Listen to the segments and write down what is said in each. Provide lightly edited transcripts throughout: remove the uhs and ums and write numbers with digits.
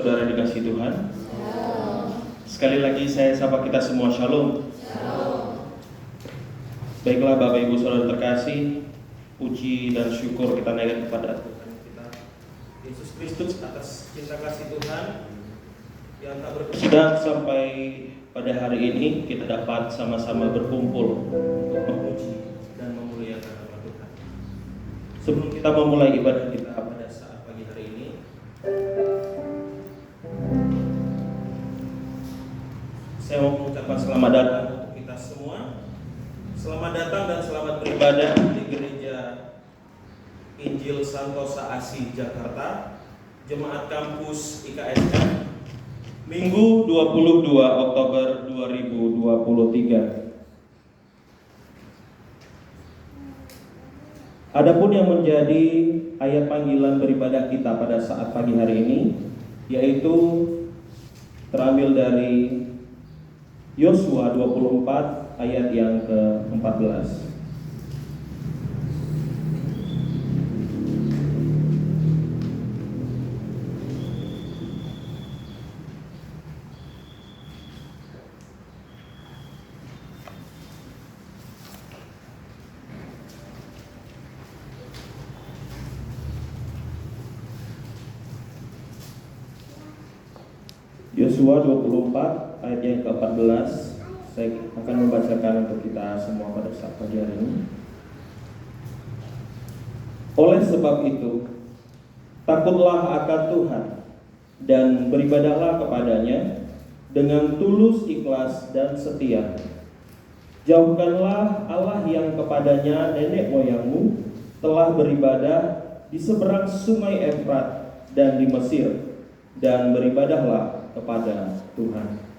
Saudara dikasih Tuhan. Sekali lagi saya sapa kita semua shalom. Baiklah Bapak Ibu Saudara terkasih, puji dan syukur kita naikkan kepada Tuhan kita Yesus Kristus atas cinta kasih Tuhan yang tak berhenti. Dan sampai pada hari ini kita dapat sama-sama berkumpul untuk memuji dan memuliakan nama Tuhan. Sebelum kita memulai ibadah kita pada saat pagi hari ini, saya mau mengucapkan selamat datang untuk kita semua. Selamat datang dan selamat beribadah di Gereja Injil Santosa Asih Jakarta, Jemaat Kampus IKSM, Minggu 22 Oktober 2023. Adapun yang menjadi ayat panggilan beribadah kita pada saat pagi hari ini, yaitu terambil dari Yosua 24 ayat yang ke-14. Yosua 24 ayat yang ke-14. Saya akan membacakan untuk kita semua pada saat pagi hari ini. Oleh sebab itu, takutlah akan Tuhan dan beribadahlah kepadanya dengan tulus, ikhlas, dan setia. Jauhkanlah Allah yang kepadanya nenek moyangmu telah beribadah di seberang sungai Efrat dan di Mesir, dan beribadahlah kepada Tuhan.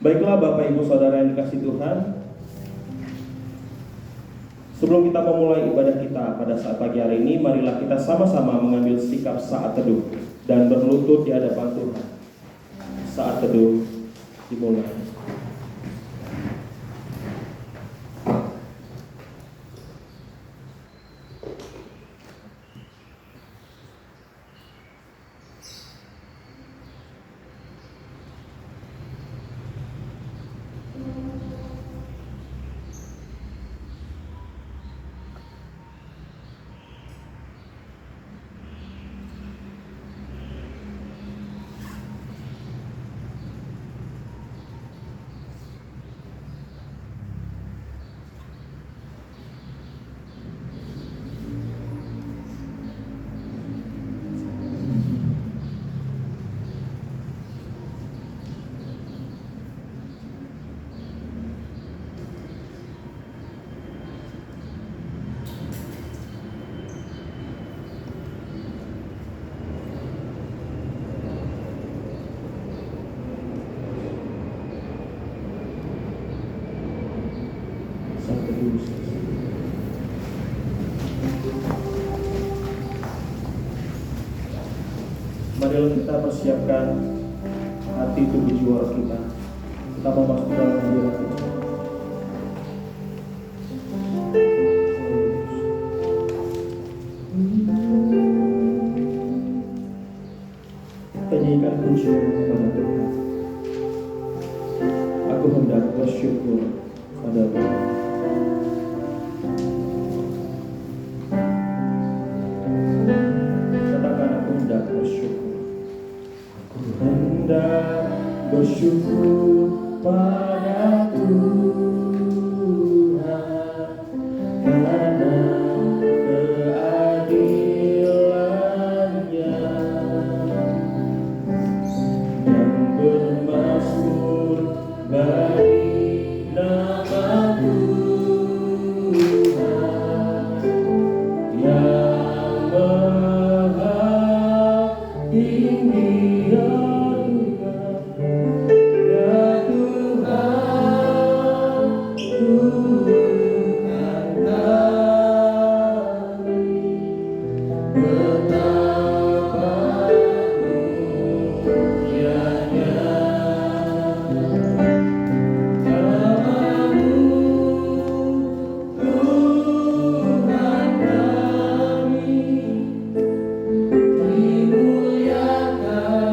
Baiklah Bapak Ibu Saudara yang dikasih Tuhan, sebelum kita memulai ibadah kita pada saat pagi hari ini, marilah kita sama-sama mengambil sikap saat teduh dan berlutut di hadapan Tuhan. Saat teduh dimulai. Marilah kita persiapkan hati tubuh jiwa kita. Kita mau masuk dalam hadirat Tuhan. Kita nyanyikan pujian kepada Tuhan. Aku hendak bersyukur pada Tuhan. Bersyukur pada Tuhan karena keadilan-Nya, dan bermazmur bagi nama Tuhan yang maha tinggi. Dimuliakan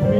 Kami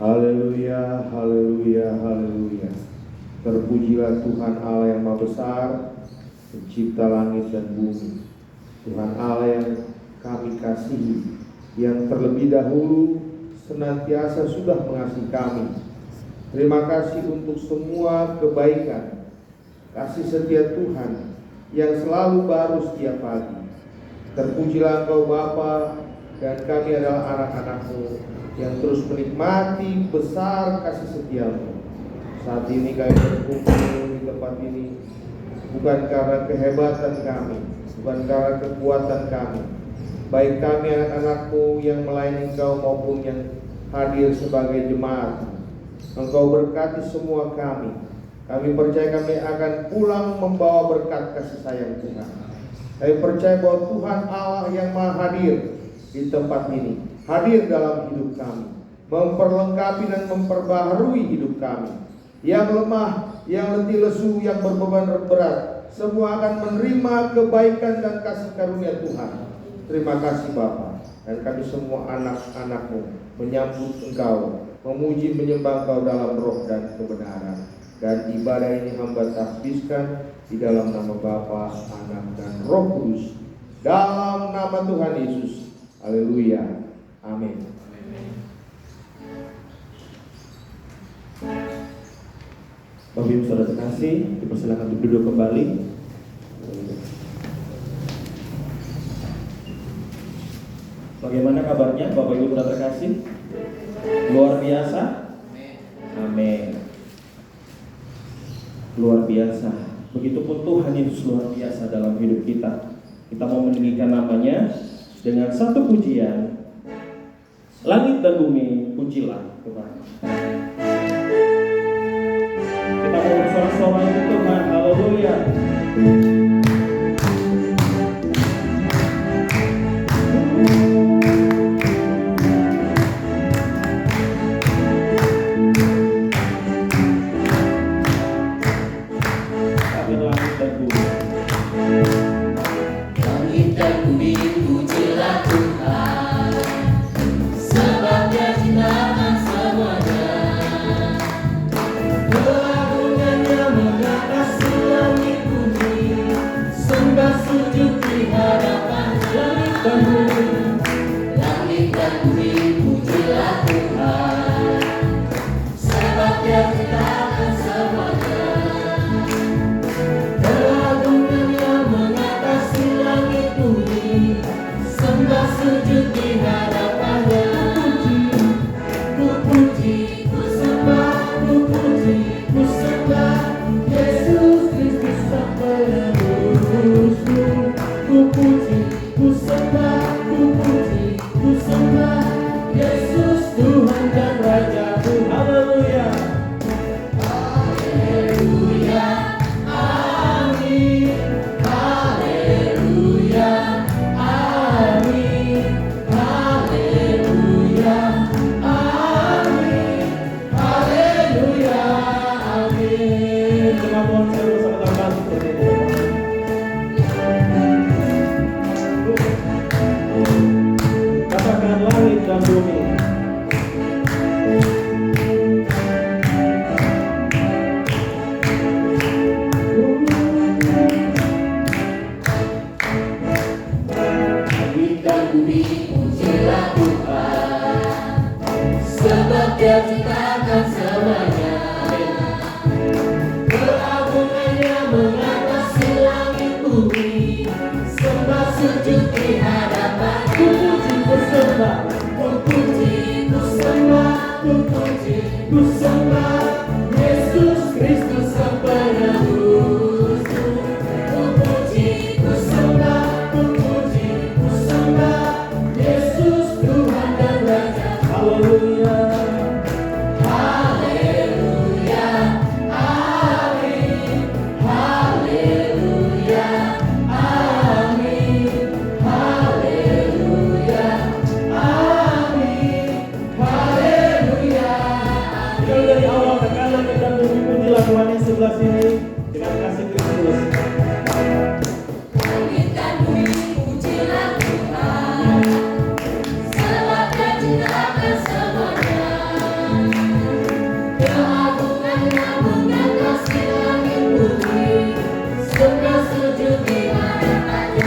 Haleluya, haleluya, haleluya. Terpujilah Tuhan Allah yang Maha Besar, pencipta langit dan bumi. Tuhan Allah yang kami kasihi, yang terlebih dahulu senantiasa sudah mengasihi kami. Terima kasih untuk semua kebaikan, kasih setia Tuhan yang selalu baru setiap pagi. Terpujilah Engkau Bapa, dan kami adalah anak-anak-Mu yang terus menikmati besar kasih setia-Mu. Saat ini kami berkumpul di tempat ini bukan karena kehebatan kami, bukan karena kekuatan kami, baik kami anak-anak-Mu yang melayani Engkau maupun yang hadir sebagai jemaat. Engkau berkati semua kami. Kami percaya kami akan pulang membawa berkat kasih sayang Tuhan. Kami percaya bahwa Tuhan Allah yang Maha hadir di tempat ini, hadir dalam hidup kami, memperlengkapi dan memperbaharui hidup kami. Yang lemah, yang letih lesu, yang berbeban berat, semua akan menerima kebaikan dan kasih karunia Tuhan. Terima kasih Bapa. Dan kami semua anak-anak-Mu menyambut Engkau, memuji menyembah Engkau dalam roh dan kebenaran. Dan ibadah ini hamba tasbihkan di dalam nama Bapa, Anak, dan Roh Kudus, dalam nama Tuhan Yesus. Haleluya. Amin. Bapak Ibu Saudara terkasih, dipersilakan untuk duduk kembali. Bagaimana kabarnya Bapak Ibu Saudara terkasih? Luar biasa? Amin. Luar biasa. Begitupun Tuhan Yesus luar biasa dalam hidup kita. Kita mau meninggikan namanya dengan satu pujian. Langit dan bumi pujilah Tuhan. Kita mau bersorak-sorai untuk Tuhan. Haleluya. Hallelujah.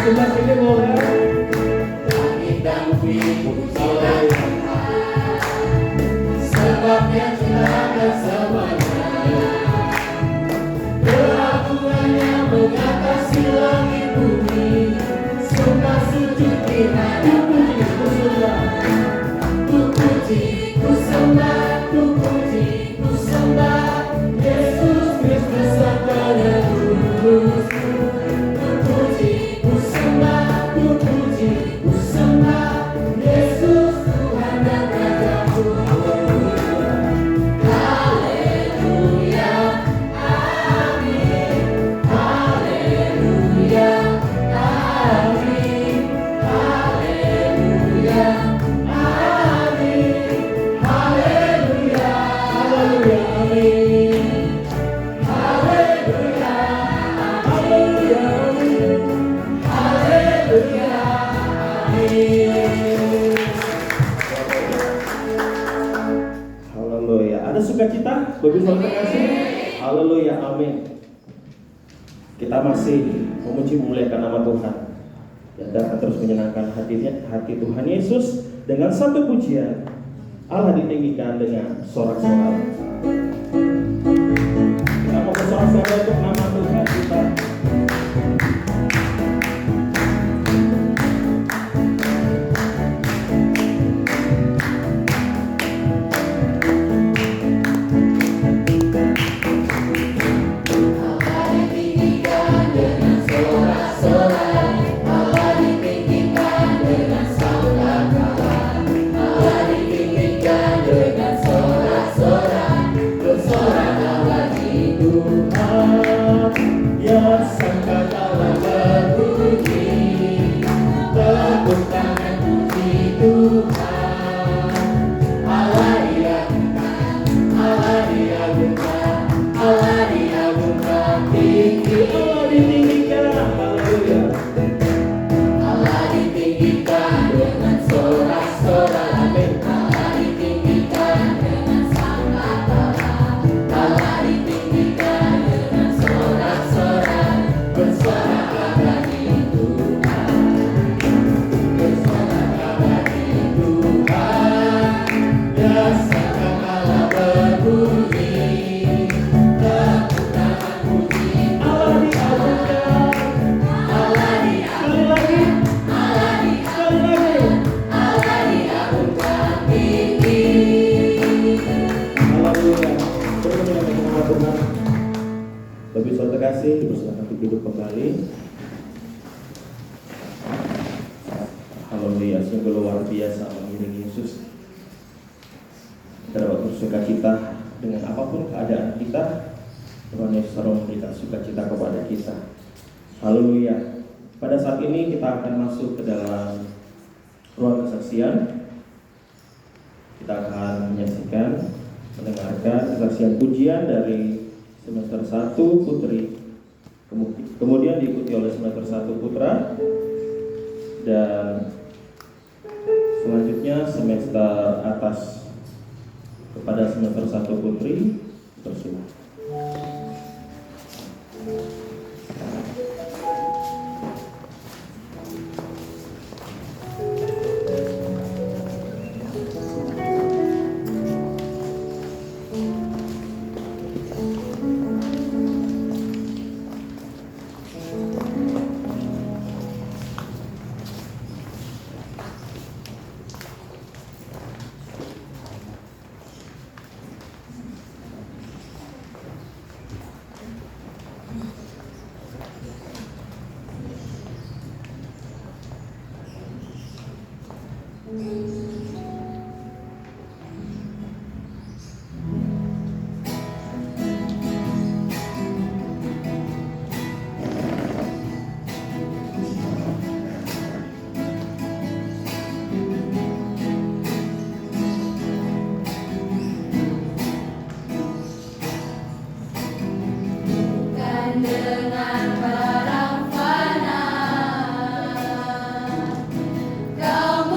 sebelah sini boleh. Langit dan bumi pujilah sebabnya ciptakan semuanya. Keraguannya mengatasi langit bumi, sumpah sujud di hadapan ku sembah, ku puji, ku sembah, ku puji, ku sembah Yesus Kristus Sang Penebus. Ku puji, ku sembah, ku puji, ku sembah Yesus Tuhan dan Rajaku. Haleluya, amin. Haleluya, amin. Haleluya, amin. Haleluya, haleluya, amin. Haleluya, haleluya, amin. Haleluya, amin. Haleluya. Ada sukacita, Bapak Ibu Saudara terkasih? Haleluya, amin. Kita masih memuji memuliakan nama Tuhan dan dapat terus menyenangkan hati Tuhan Yesus dengan satu pujian. Allah ditinggikan dengan sorak-sorai. Kita mau bersorak-sorai untuk nama Tuhan kita. Allah ditinggikan dengan sorak-sorai, Allah ditinggikan dengan sangkakala, Allah ditinggikan dengan sorak-sorai, bersorak bagi Tuhan, ya sangkakala berbunyi, tepuk tangan puji Tuhan. Allah diagungkan, Allah diagungkan, Allah diagungkan tinggi. Allah ditinggikan. Haleluya. Allah ditinggikan dengan sorak-sorai, amin. Allah ditinggikan dengan sangkakala, Allah ditinggikan dengan sorak-sorai, bersoraklah bagi Tuhan, bersoraklah bagi Tuhan, ya sangkakala berbunyi, tepuk tangan puji Allah diagungkan. Allah Sekali lagi. Sekali lagi. Allah diagungkan tinggi. Haleluya. Berkenan dengan nama Tuhan. Bapak Saudara terkasih, dipersilakan untuk duduk kembali. Haleluya, sungguh luar biasa mengiringi Yesus. Kita dapat bersukacita dengan apapun keadaan kita. Tuhan Yesus selalu memberikan sukacita kepada kita. Haleluya. Pada saat ini kita akan masuk ke dalam ruang kesaksian. Kita akan menyaksikan, mendengarkan kesaksian pujian dari semester 1 Putri, kemudian diikuti oleh semester 1 Putra, dan selanjutnya semester atas. Kepada semester 1 Putri, bersilakan. Kau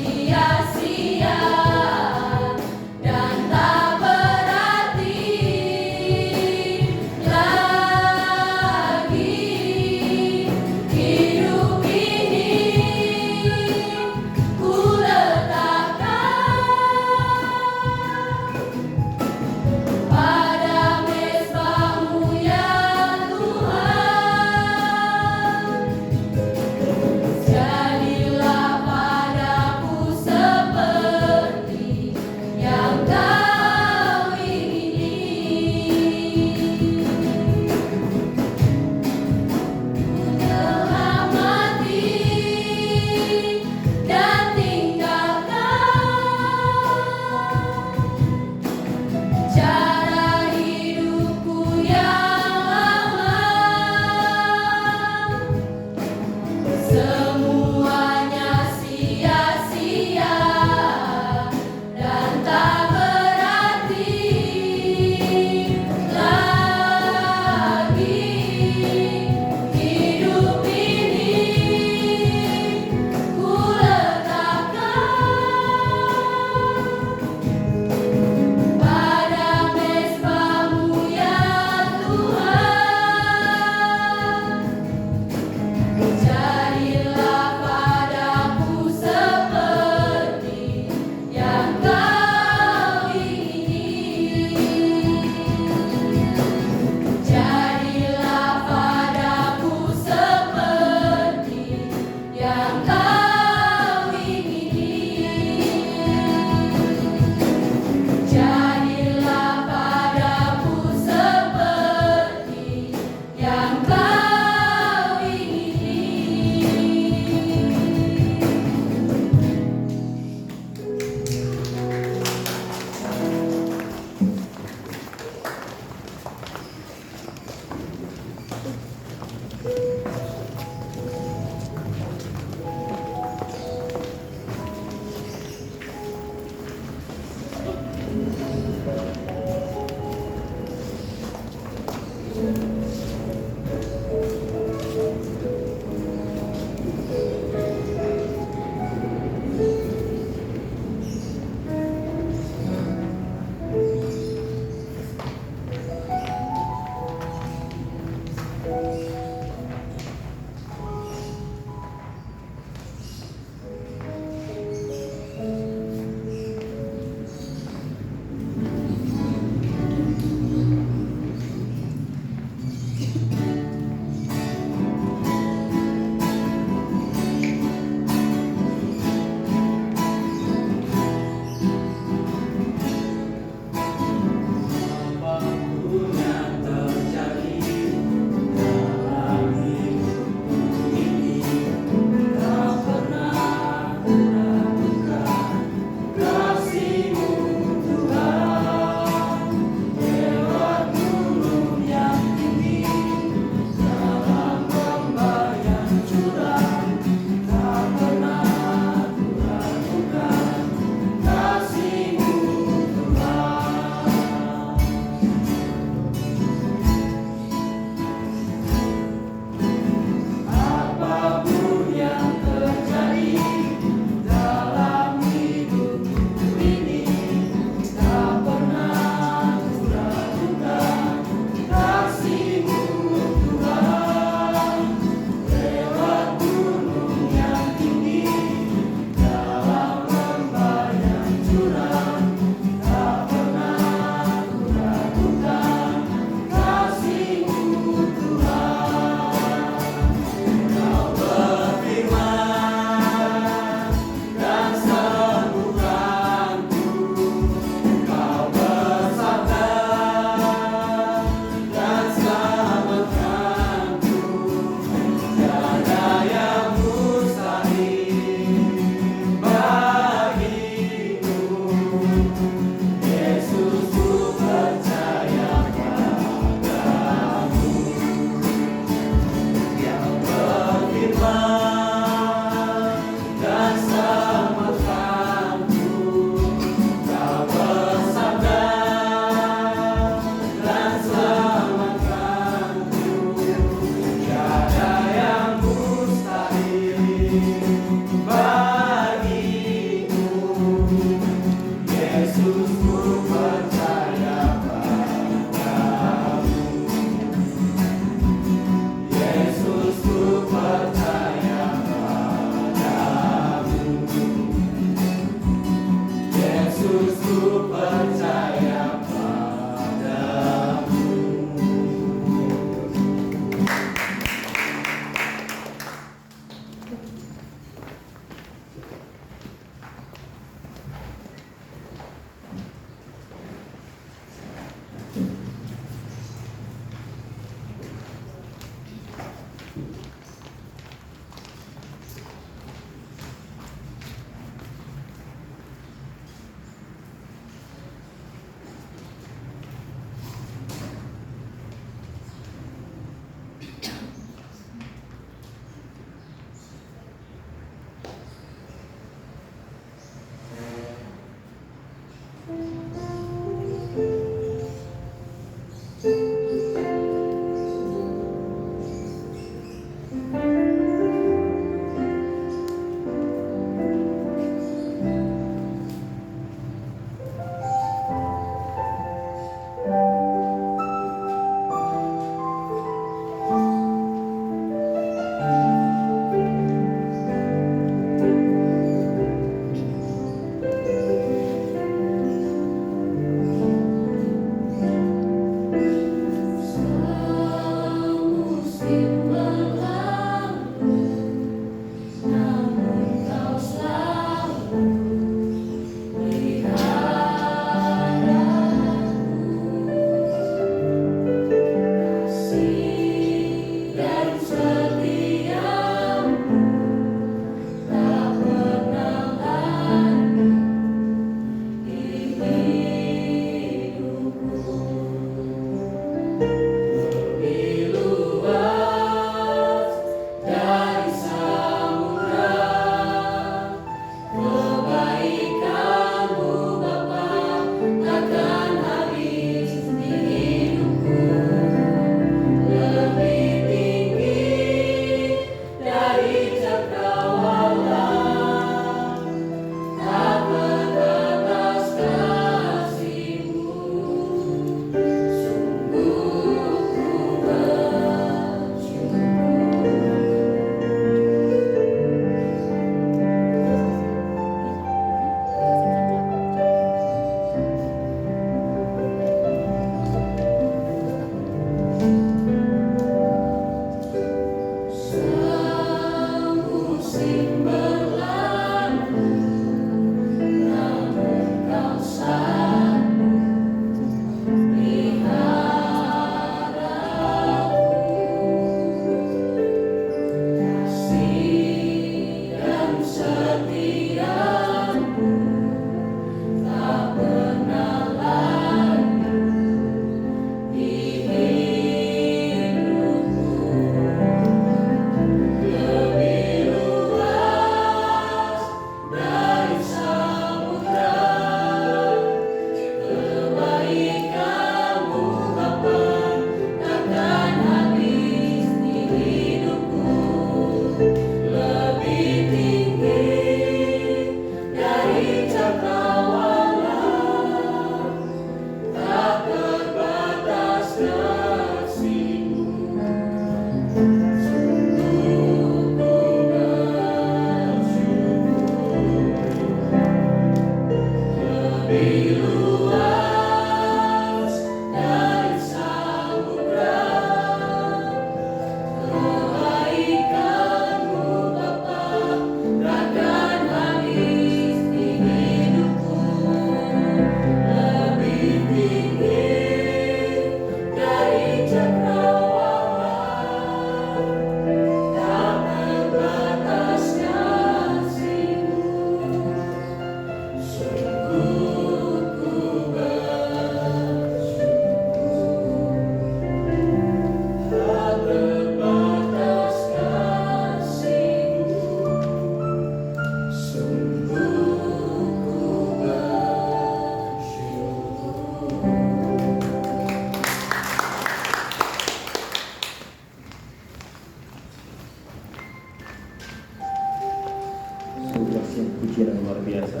pujian yang luar biasa.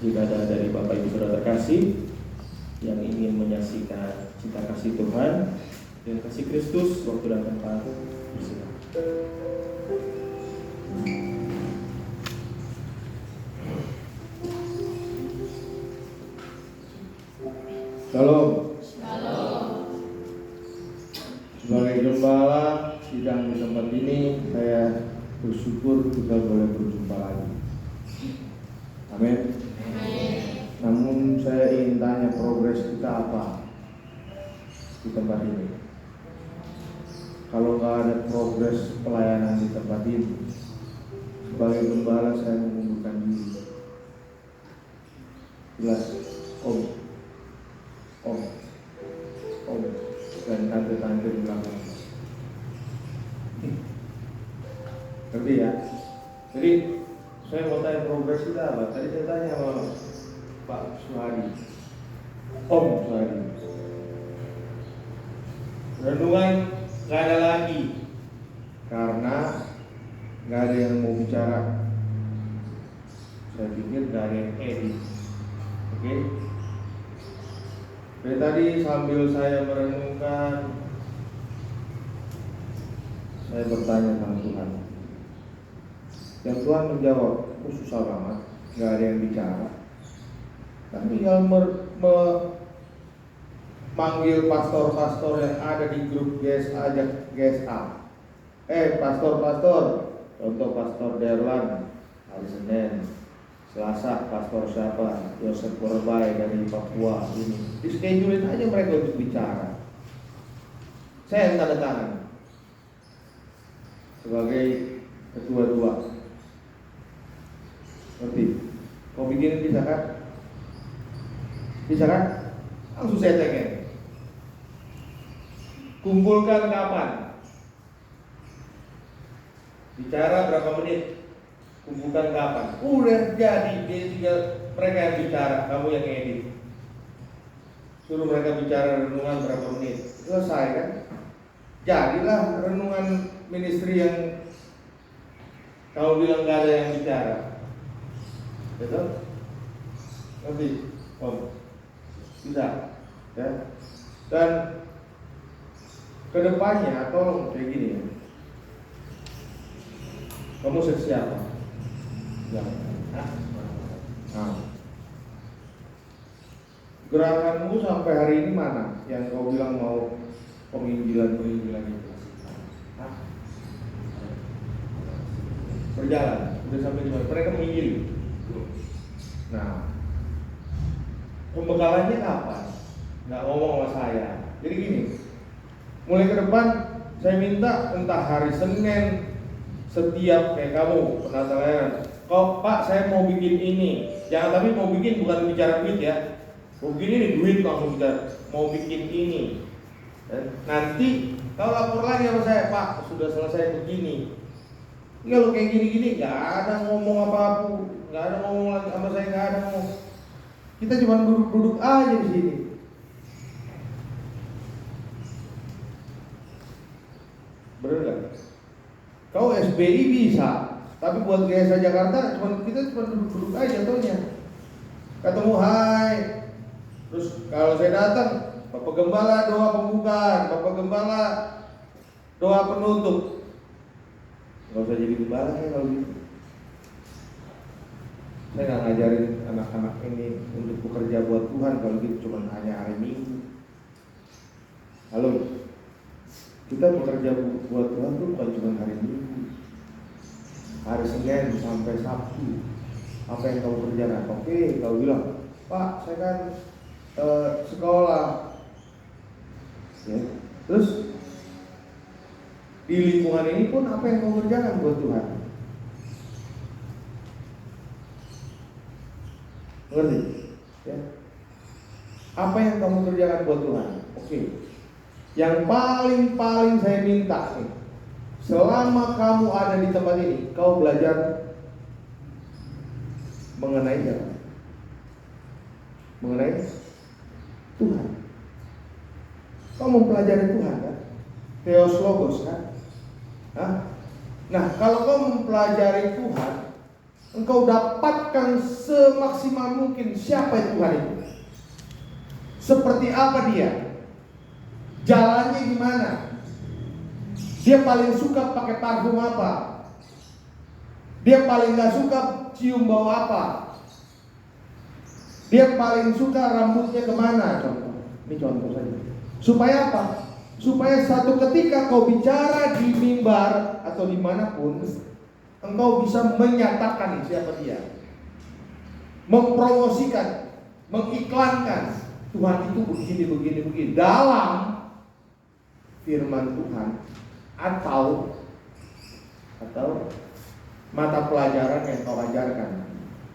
Jika ada dari Bapak Ibu Saudara terkasih yang ingin menyaksikan cinta kasih Tuhan dan kasih Kristus waktu dan tempat, bersilakan. Shalom. Sebagai gembala sidang di tempat ini, saya bersyukur kita boleh berjumpa lagi. Amin. Namun saya ingin tanya, progres kita apa di tempat ini? Kalau nggak ada progres pelayanan di tempat ini, sebagai gembala saya mengundurkan diri. Jelas, Om, dan tante-tante di belakang. Ngerti ya? Jadi saya mau tanya progres kita apa? Tadi saya tanya sama Pak Suhadi, Om Suhadi. Renungan gak ada lagi karena gak ada yang mau bicara. Saya pikir gak ada yang edit. Oke? Dari tadi sambil saya merenungkan, saya bertanya sama Tuhan. Dan Tuhan menjawab, susah banget, gak ada yang bicara. Tapi yang manggil pastor-pastor yang ada di grup GSA. Pastor-pastor, contoh Pastor Derlan hari Senin, Selasa pastor siapa, Yosef Korbai dari Papua ini. Di schedulein aja mereka untuk bicara. Saya yang tanda tangan sebagai ketua-tua. Ngerti? Kau bikin bisa kan? Bisa kan? Langsung saya tanya. Kumpulkan kapan? Bicara berapa menit? Kumpulkan kapan? Udah jadi, dia tinggal mereka yang bicara, kamu yang edit. Suruh mereka bicara renungan berapa menit, selesai kan? Jadilah renungan ministry yang kamu bilang gak ada yang bicara. Betul? Ngerti? Om? Bisa? Ya? Dan kedepannya tolong kayak gini ya. Kamu siapa? Ya. Nah. Gerakanmu sampai hari ini mana? Yang kau bilang mau penginjilan itu? Hah? Berjalan, udah sampai di mana? Mereka menginjil. Nah, pembekalannya kapan? Nggak ngomong sama saya. Jadi gini, mulai ke depan saya minta entah hari Senin setiap kayak kamu penata kok Pak saya mau bikin ini, jangan, tapi mau bikin bukan bicara duit ya, mau bikin ini duit langsung bicara, mau bikin ini. Dan nanti kalau lapor lagi sama saya, Pak sudah selesai begini. Kalau kayak gini-gini nggak ada ngomong apa-apa, nggak ada ngomong lagi sama saya, nggak ada ngomong. Kita cuma duduk-duduk aja di sini. Bener nggak? Kau SBI bisa, tapi buat GSA Jakarta kita cuma duduk-duduk aja jatuhnya. Ketemu hai, terus kalau saya datang, Bapak Gembala doa pembukaan, Bapak Gembala doa penutup. Gak usah jadi gembala saya kalau gitu. Saya nggak ngajarin anak-anak ini untuk bekerja buat Tuhan kalau gitu, cuma hanya hari Minggu. Halo, kita bekerja buat Tuhan tuh bukan cuma hari Minggu, hari Senin sampai Sabtu. Apa yang kau kerjakan? Oke, kau bilang, Pak, saya kan sekolah. Ya. Terus di lingkungan ini pun apa yang kau kerjakan buat Tuhan? Ngerti? Ya. Apa yang kamu kerjakan buat Tuhan? Oke. Yang paling saya minta nih, selama kamu ada di tempat ini, kau belajar mengenai siapa? Mengenai Tuhan. Kau mempelajari Tuhan kan? Theos Logos kan? Hah? Nah, kalau kau mempelajari Tuhan, engkau dapatkan semaksimal mungkin siapa Tuhan itu. Seperti apa dia? Jalannya gimana? Dia paling suka pakai parfum apa? Dia paling gak suka cium bau apa? Dia paling suka rambutnya kemana? Contoh. Ini contoh saja. Supaya apa? Supaya suatu ketika kau bicara di mimbar atau dimanapun, engkau bisa menyatakan siapa dia, mempromosikan, mengiklankan Tuhan itu begini dalam firman Tuhan atau mata pelajaran yang kau ajarkan.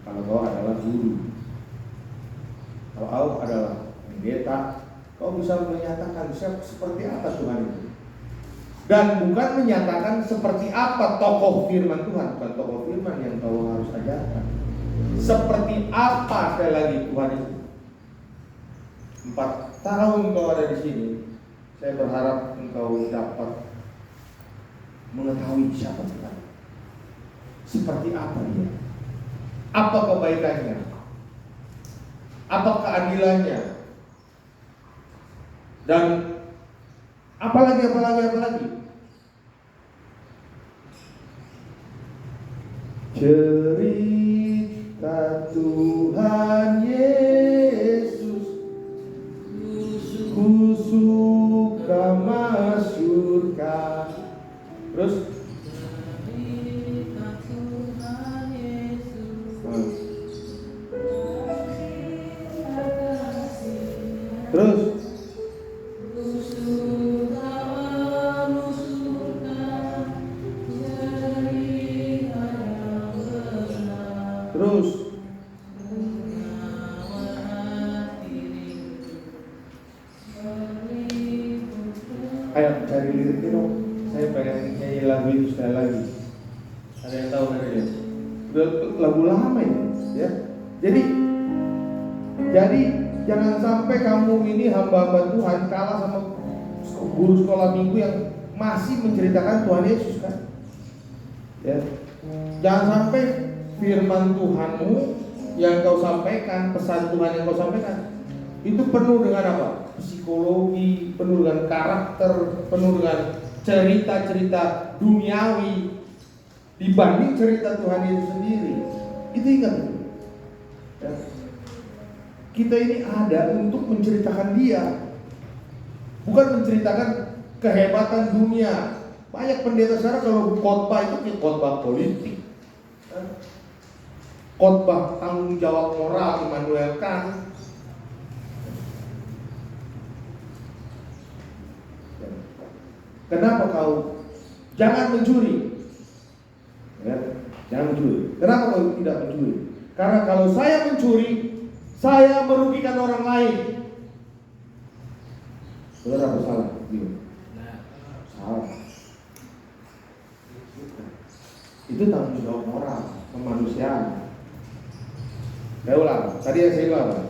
Kalau kau adalah guru, kalau kau adalah pendeta, kau bisa menyatakan seperti apa Tuhan itu. Dan bukan menyatakan seperti apa tokoh firman Tuhan, bukan tokoh firman yang kau harus ajarkan. Seperti apa sekali lagi Tuhan itu. 4 tahun kau ada di sini, saya berharap engkau dapat mengetahui siapa Tuhan. Seperti apa dia? Apa kebaikannya? Apa keadilannya? Dan apalagi. Cerita Tuhan Yesus, ku suka masyurkan. Terus ayo cari liriknya dong. Saya pengen nyanyi lagu itu sekali lagi. Ada yang tahu nggak ya? Udah lagu lama ini, ya. Jadi jangan sampai kamu ini hamba-hamba Tuhan kalah sama guru sekolah minggu yang masih menceritakan Tuhan Yesus kan? Ya. Jangan sampai firman Tuhanmu yang kau sampaikan, pesan Tuhan yang kau sampaikan itu penuh dengan apa? Psikologi, penuh dengan karakter, penuh dengan cerita-cerita duniawi dibanding cerita Tuhan itu sendiri. Itu ingat ya. Kita ini ada untuk menceritakan dia, bukan menceritakan kehebatan dunia. Banyak pendeta sekarang kalau khotbah itu khotbah politik, khotbah tanggung jawab moral Immanuel Kant. Kenapa kau jangan mencuri? Ya, jangan mencuri. Kenapa kau tidak mencuri? Karena kalau saya mencuri, saya merugikan orang lain. Benar apa salah? Salah. Itu tanggung jawab moral kemanusiaan. Saya ulang. Tadi yang saya bilang,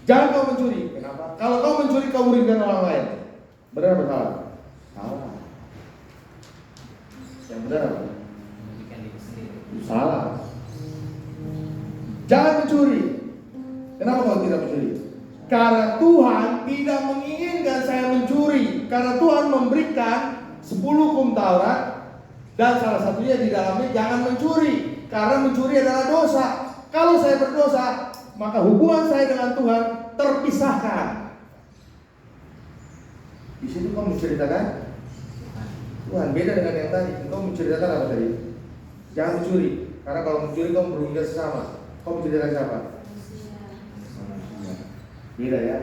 jangan kau mencuri. Kenapa? Kalau kau mencuri, kau merugikan orang lain. Benar apa salah? Salah. Yang benar apa? Salah. Jangan mencuri. Kenapa kau tidak mencuri? Karena Tuhan tidak menginginkan saya mencuri. Karena Tuhan memberikan 10 hukum Taurat dan salah satunya di dalamnya jangan mencuri. Karena mencuri adalah dosa. Kalau saya berdosa, maka hubungan saya dengan Tuhan terpisahkan. Di situ kau menceritakan Tuhan, beda dengan yang tadi. Kau menceritakan apa tadi? Jangan mencuri. Karena kalau mencuri kau merugikan sesama. Kau menceritakan siapa? Beda ya.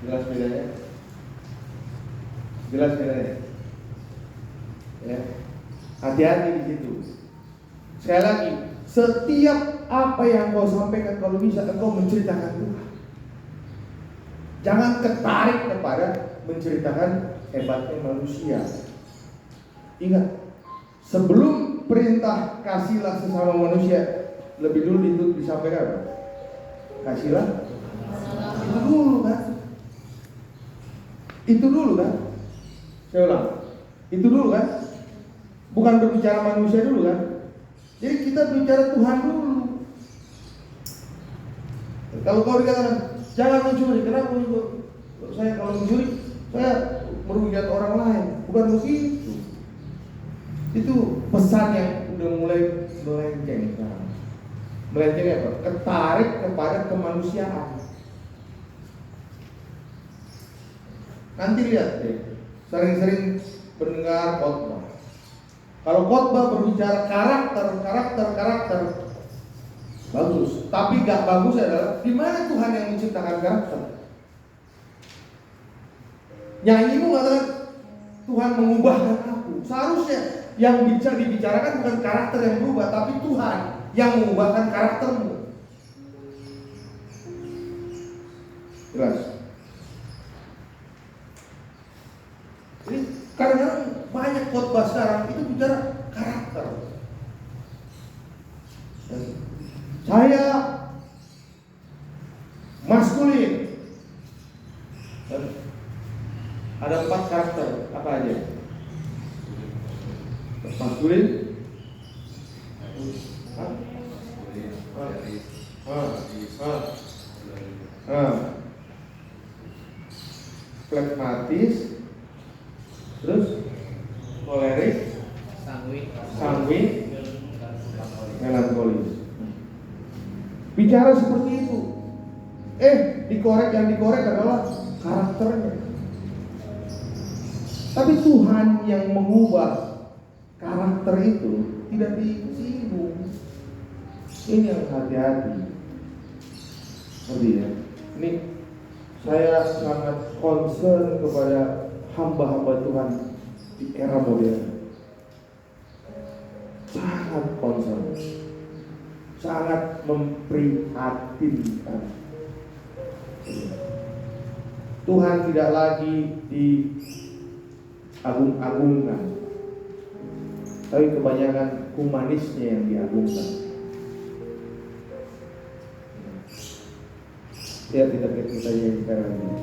Jelas bedanya? Jelas bedanya? Ya. Hati-hati di situ. Sekali lagi, setiap apa yang kau sampaikan kalau bisa engkau menceritakan Tuhan. Jangan tertarik kepada menceritakan hebatnya manusia. Ingat, sebelum perintah kasihlah sesama manusia, lebih dulu itu disampaikan apa? Kasihlah. Itu dulu kan? Saya ulang. Itu dulu kan? Bukan berbicara manusia dulu kan? Jadi kita bicara Tuhan dulu. Kalau kau dikatakan jangan mencuri, kenapa saya kalau mencuri saya merugikan orang lain? Bukan begitu. Itu pesan yang udah mulai melenceng. Melenceng apa? Ketarik kepada kemanusiaan. Nanti lihat deh, sering-sering mendengar khotbah. Kalau khotbah berbicara karakter, bagus. Tapi gak bagus adalah di mana Tuhan yang menciptakan karakter. Nyanyi mengatakan Tuhan mengubahkan aku. Seharusnya yang bisa dibicarakan bukan karakter yang berubah, tapi Tuhan yang mengubahkan karaktermu. Jelas. Jadi karena banyak khotbah sekarang itu bicara karakter. Saya maskulin. Ada 4 karakter, apa aja? Maskulin, flegmatis, terus kolerik, sanguin, melankolis. Bicara seperti itu. Yang dikorek adalah karakternya. Tapi Tuhan yang mengubah karakter itu tidak disinggung. Ini yang hati-hati. Ngerti ya? Ini saya sangat concern kepada hamba-hamba Tuhan di era modern. Sangat concern. Sangat memprihatinkan. Tuhan tidak lagi diagung-agungkan, tapi kebanyakan humanisnya yang diagungkan. Lihat kita yang sekarang ini.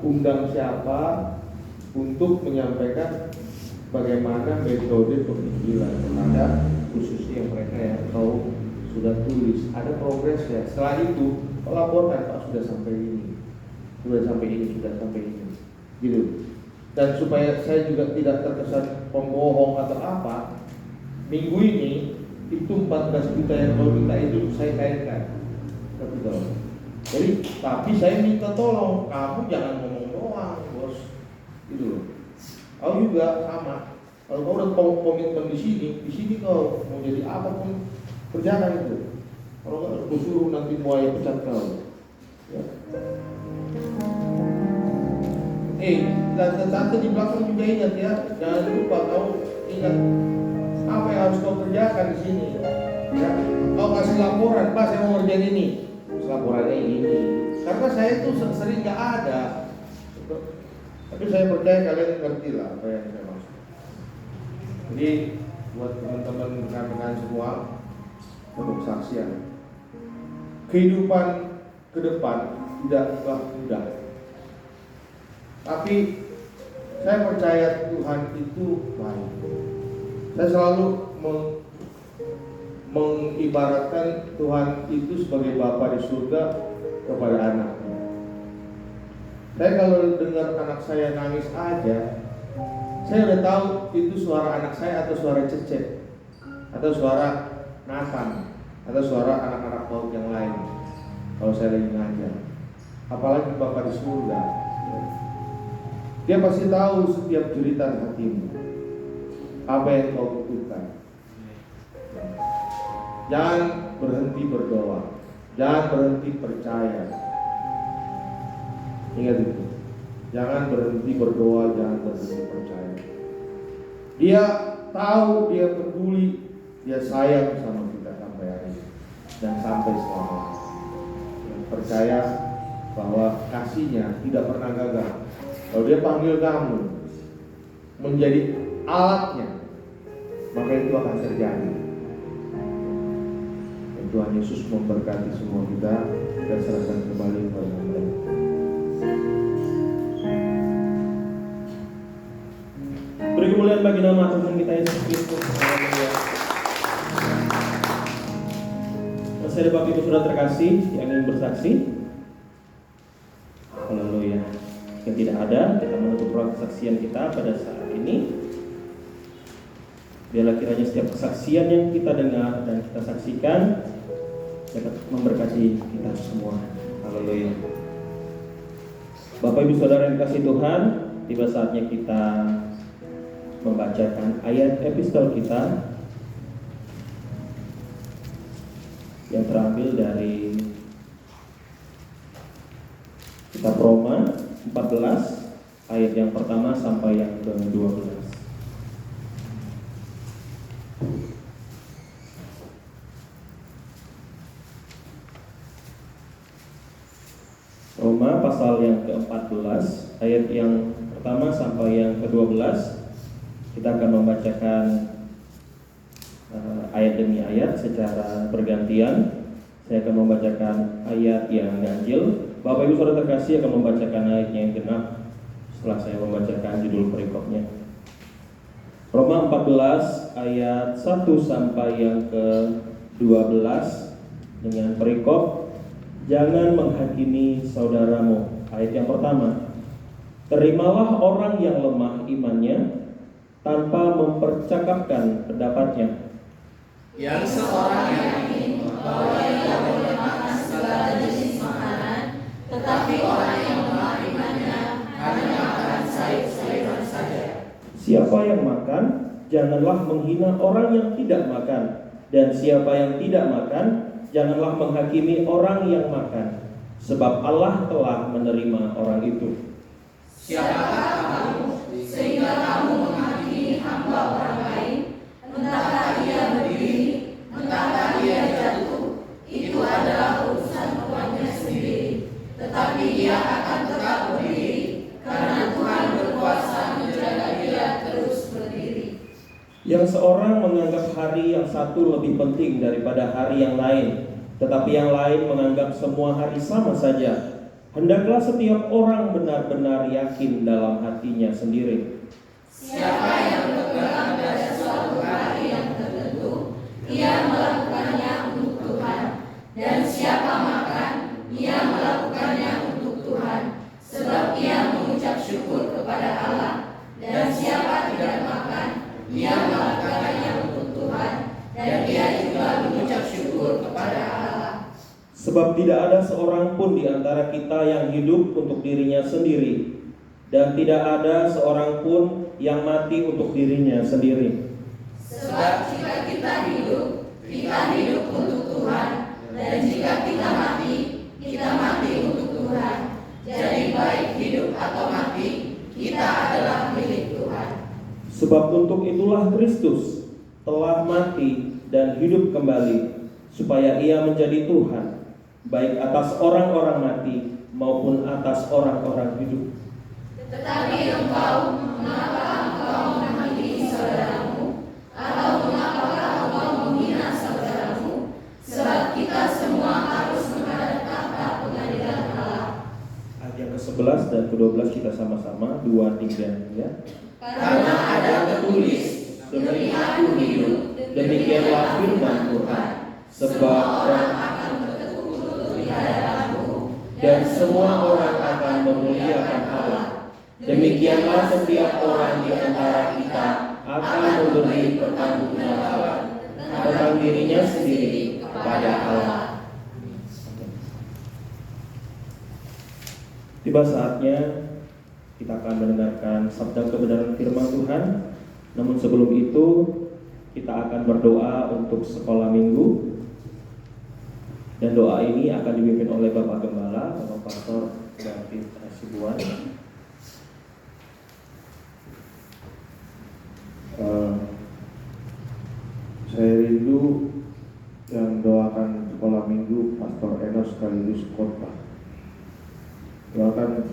Undang siapa untuk menyampaikan bagaimana metode penginjilan kepada khususnya mereka yang kau sudah tulis. Ada progres ya. Setelah itu laporkan, Pak, sudah sampai ini, sudah sampai ini, gitu. Dan supaya saya juga tidak terkesan pembohong atau apa, minggu ini itu 14 juta yang kau minta itu saya cairkan. Jadi, tapi saya minta tolong, kamu jangan ngomong doang, bos. Gitu loh. Kau juga sama. Kalau kau udah komitmen di sini kau mau jadi apapun kerjakan itu. Kalau nggak, aku suruh nanti buaya pecat kau. Ya. Tante di belakang juga ingat ya, jangan lupa kau ingat apa yang harus kau kerjakan di sini. Ya. Kau kasih laporan, Pak, saya mau ngerjain ini. Laporannya ini, karena saya itu sering nggak ada, tapi saya percaya kalian ngerti lah apa yang saya maksud. Jadi buat teman-teman rekan-rekan semua, untuk kesaksian, kehidupan ke depan tidaklah mudah. Tapi saya percaya Tuhan itu baik. Saya selalu mengibaratkan Tuhan itu sebagai Bapa di surga kepada anaknya. Saya kalau dengar anak saya nangis aja, saya udah tahu itu suara anak saya atau suara Cecep, atau suara Nathan, atau suara anak-anak PAUD yang lain. Kalau saya lagi ngajar, apalagi Bapa di surga, Dia pasti tahu setiap jeritan hatimu, apa yang kau butuhkan. Jangan berhenti berdoa, jangan berhenti percaya. Ingat itu, jangan berhenti berdoa, jangan berhenti percaya. Dia tahu, dia peduli, dia sayang sama kita sampai hari ini dan sampai selamanya. Percaya bahwa kasihnya tidak pernah gagal. Kalau dia panggil kamu menjadi alatnya, maka itu akan terjadi. Dan Tuhan Yesus memberkati semua kita. Kita serahkan kembali kepada Allah. Beri kemuliaan bagi nama Tuhan kita Yesus Kristus. Masih ada Bapak Ibu Saudara terkasih yang ingin bersaksi? Haleluya. Yang tidak ada, kita menutup ruang kesaksian kita pada saat ini. Biarlah kiranya setiap kesaksian yang kita dengar dan kita saksikan dapat memberkati kita semua. Haleluya. Bapak Ibu Saudara yang dikasihi Tuhan, tiba saatnya kita membacakan ayat epistol kita yang terambil dari kitab Roma 14 ayat yang pertama sampai yang ke-12. Roma pasal yang ke-14 ayat yang pertama sampai yang ke-12. Kita akan membacakan ayat demi ayat secara bergantian. Saya akan membacakan ayat yang ganjil. Bapak Ibu Saudara terkasih akan membacakan ayatnya yang genap setelah saya membacakan judul perikopnya. Roma 14 ayat 1 sampai yang ke-12 dengan perikop jangan menghakimi saudaramu. Ayat yang pertama, terimalah orang yang lemah imannya tanpa mempercakapkan pendapatnya. Yang seorang yakin bahwa ia boleh makan segala jenis makanan, tetapi orang yang lemah imannya hanya makan sayur-sayuran saja. Siapa yang makan, janganlah menghina orang yang tidak makan, dan siapa yang tidak makan, janganlah menghakimi orang yang makan, sebab Allah telah menerima orang itu. Siapakah kamu sehingga kamu menghakimi hamba orang lain? Entahkah ia berdiri, entahkah ia jatuh, itu adalah urusan Tuhannya sendiri. Tetapi ia akan tetap berdiri, karena Tuhan berkuasa menjaga dia terus berdiri. Yang seorang menganggap hari yang satu lebih penting daripada hari yang lain, tetapi yang lain menganggap semua hari sama saja. Hendaklah setiap orang benar-benar yakin dalam hatinya sendiri. Siapa yang berpegang pada suatu hari yang tertentu, ia melakukannya untuk Tuhan. Dan siapa makan, ia melakukannya untuk Tuhan, sebab ia mengucap syukur kepada Allah. Dan siapa tidak makan, ia melakukannya untuk Tuhan, dan ia juga mengucap syukur kepada Allah. Sebab tidak ada seorang pun di antara kita yang hidup untuk dirinya sendiri, dan tidak ada seorang pun yang mati untuk dirinya sendiri. Sebab jika kita hidup untuk Tuhan, dan jika kita mati untuk Tuhan. Jadi baik hidup atau mati, kita adalah milik Tuhan. Sebab untuk itulah Kristus telah mati dan hidup kembali, supaya ia menjadi Tuhan, baik atas orang-orang mati maupun atas orang-orang hidup. Tetapi mengapa engkau menghakimi saudaramu? Atau mengapakah engkau menghina saudaramu? Sebab kita semua harus menghadap tahta pengadilan Allah. Ayat yang ke-11, ke-11 dan ke-12 kita sama-sama 2, 3 ya. Karena ada tertulis, demi aku hidup, demikianlah firman Tuhan. Sebab orang akan bertekuk di hadapanku, dan semua orang akan memuliakan Allah. Demikianlah setiap orang di antara kita akan memberi pertanggungjawaban tentang dirinya sendiri kepada Allah. Tiba saatnya kita akan mendengarkan sabda kebenaran firman Tuhan. Namun sebelum itu kita akan berdoa untuk sekolah minggu. Dan doa ini akan dipimpin oleh Bapak Gembala, Bapak Pastor David Hasibuan. Saya rindu yang doakan sekolah minggu Pastor Enos sekaligus khotbah. Doakan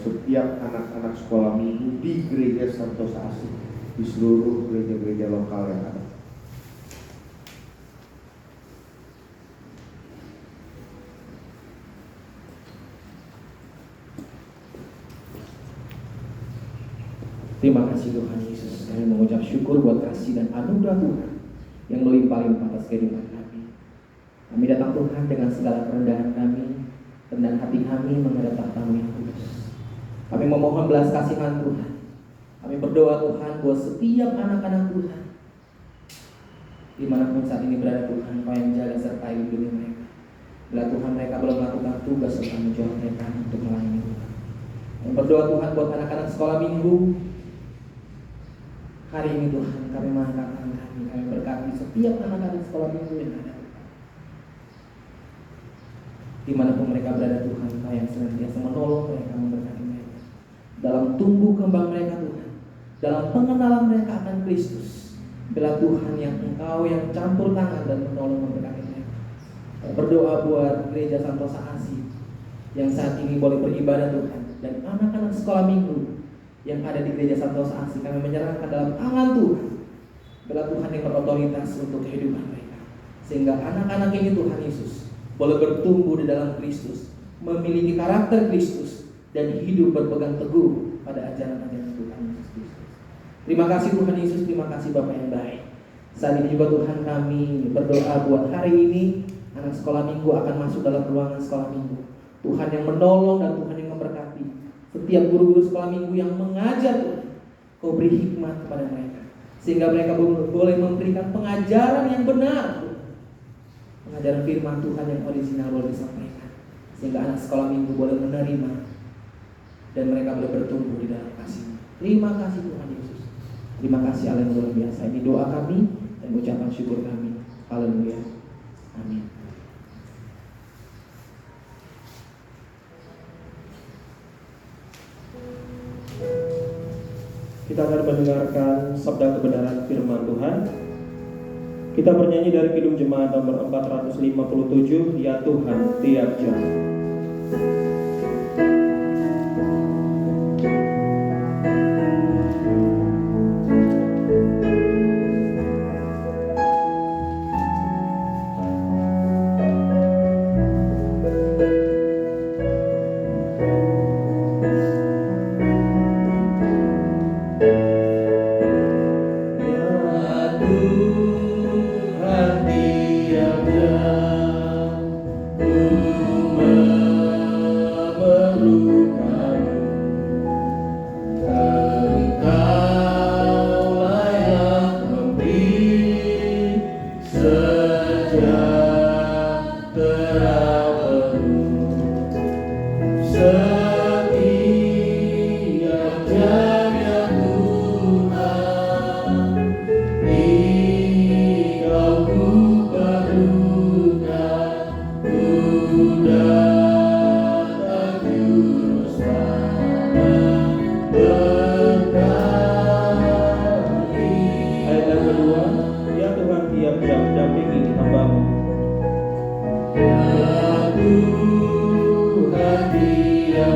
setiap anak-anak sekolah minggu di gereja Santos Asih, di seluruh gereja-gereja lokal yang ada. Terima kasih Tuhan Yesus. Kami mengucap syukur buat kasih dan anugerah Tuhan yang melimpah-limpah atas kehidupan kami. Kami datang Tuhan dengan segala kerendahan kami, rendahan hati kami menghadap tahta-Mu yang kudus. Kami memohon belas kasihan Tuhan. Kami berdoa Tuhan buat setiap anak-anak Tuhan, dimanapun saat ini berada Tuhan, Kau yang jaga serta lindungi mereka. Bila Tuhan mereka belum melakukan tugas serta menjawab mereka untuk melayani Tuhan. Kami berdoa Tuhan buat anak-anak sekolah minggu. Hari ini Tuhan kami mengangkat tangan kami berkati setiap anak-anak sekolah minggu yang ada Tuhan. Dimanapun mereka berada Tuhan, Kau yang senantiasa menolong mereka, memberkati mereka dalam tumbuh kembang mereka Tuhan, dalam pengenalan mereka akan Kristus. Bila Tuhan yang Engkau yang campur tangan dan menolong memberkati mereka. Berdoa buat gereja Santos Asih yang saat ini boleh beribadah Tuhan, dan anak-anak sekolah minggu yang ada di gereja Santos Asih, kami menyerahkan dalam tangan Tuhan. Bila Tuhan yang berotoritas untuk kehidupan mereka, sehingga anak-anak ini Tuhan Yesus boleh bertumbuh di dalam Kristus, memiliki karakter Kristus, dan hidup berpegang teguh pada ajaran-ajaran Tuhan Yesus Kristus. Terima kasih Tuhan Yesus, terima kasih Bapa yang baik. Saat ini juga Tuhan kami berdoa buat hari ini anak sekolah minggu akan masuk dalam ruangan sekolah minggu. Tuhan yang menolong dan Tuhan yang memberkati setiap guru-guru sekolah minggu yang mengajar Tuhan. Kau beri hikmat kepada mereka, sehingga mereka boleh memberikan pengajaran yang benar Tuhan. Pengajaran firman Tuhan yang original boleh disampaikan, sehingga anak sekolah minggu boleh menerima dan mereka boleh bertumbuh di dalam kasih. Terima kasih Tuhan Yesus. Terima kasih Allah yang luar biasa. Ini doa kami dan ucapan syukur kami. Haleluya. Amin. Kita akan mendengarkan sabda kebenaran firman Tuhan. Kita bernyanyi dari Kidung Jemaat nomor 457, Ya Tuhan Tiap Jam. Ya Tuhan, Dia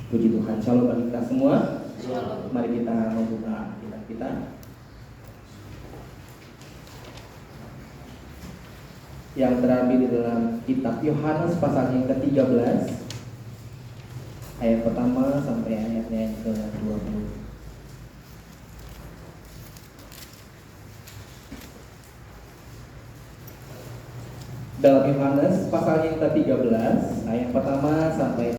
Puji Tuhan. Shalom bagi kita semua. Shalom. Mari kita membuka kitab kita. Yang terambil di dalam kitab Yohanes pasal yang ke-13 ayat pertama sampai ayatnya yang ke-20. Dalam Yohanes pasal yang ke-13 ayat pertama sampai